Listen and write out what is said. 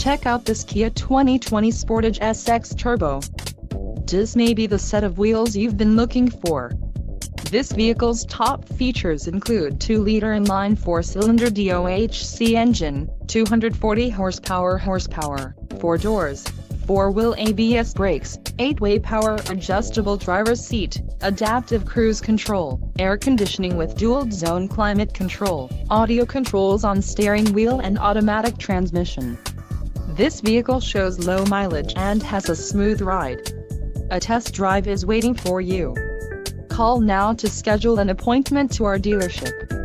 Check out this Kia 2020 Sportage SX Turbo. This may be the set of wheels you've been looking for. This vehicle's top features include 2-liter inline 4-cylinder DOHC engine, 240 horsepower, 4 doors, 4-wheel ABS brakes, 8-way power adjustable driver's seat, adaptive cruise control, air conditioning with dual-zone climate control, audio controls on steering wheel and automatic transmission. This vehicle shows low mileage and has a smooth ride. A test drive is waiting for you. Call now to schedule an appointment to our dealership.